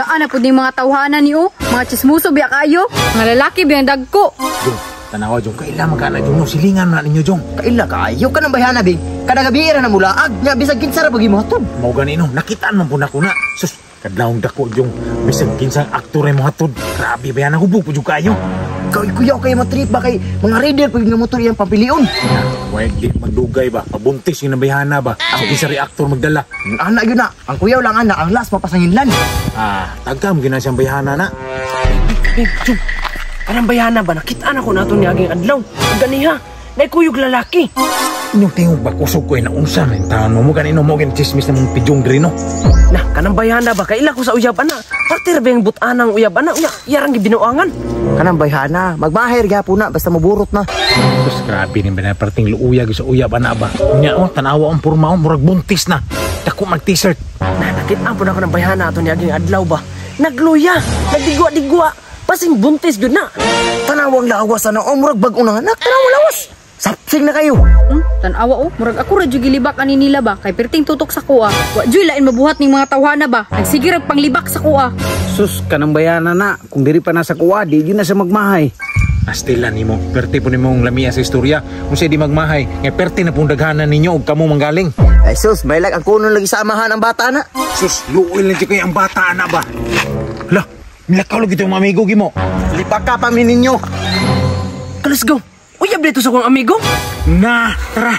Yaan na po ni mga tawhanan niyo. Mga chismuso biya kayo. Mga lalaki biyang dagko. Jong, tanawa Jong, kaila magkana Jong, no, silingan na ninyo Jong. Kaila kayo ka ng bayhana bing. Kada gabi na mulaag. Nya bisag kinsara pag imuhatod. Mao gani no, nakitaan man po na ko na. Sus, kadlawong dako Jong. Bisag kinsang aktor ay mga tod. Grabe ba yan, hubog po Jong kayo. Kuyaw kayo matrip ba kay mga rider pag nga motor yung pampilion. Pwede magdugay ba, pabuntis yung nabayhana ba. Ako kinsa reaktor magdala. Anak yun na. Ang kuyaw lang anak, ang last mapasanginlan. Tagkam gina siyang bayhana na. Jong, kanang bayana ba? Nakitaan ako nato ni aging adlaw. Ganiha, naikuyog lalaki. Inyong tingog ba, kusog ko ay naunsa. Tahan mo ganino mo, chismis na mong pidyong drino. Nah, kanang bayana ba? Kaila ko sa uyab ana. Partir ba yung butanang uyab ana? Yarang gibinuangan. Kanang bayhana, magmahir gapo na basta maburot na. Sus, grabe ni binaparting luuyag sa uyab ana ba. Nya tanawa ang purma murag buntis na. Dako mag t-shirt. Nah, nakitaan po na ako ng bayana ato ni aging adlaw ba? Nagluya, nagdigwa-digwa. Pasing buntis yun na. Tanawang lawas na murag bag-o na anak. Tanawang lawas. Sapsig na kayo. Tanawa murag ako radyo gilibak ani nila ba kay perting tutok sa kuha. Wa joy lain mabuhat ning mga tawhana ba. Nagsigirag panglibak sa kuha. Sus, kanang bayana na. Kung diri pa na sa kuwa, di yun na sa magmahay. Astila nimo, perti po nimong lamiya sa istorya. Kung siya di magmahay, ngay perti na pong daghanan ninyo o kamo manggaling. Ay sus, may lag ang kuno lagi samahan ang bata na. Sus, luoy lang kayo ang bata na ba? Lah, milakaw lagi itong amigo gimo. Lipak ka pa ninyo. Let's go. Uyab dito sa kong amigo. Na, tara.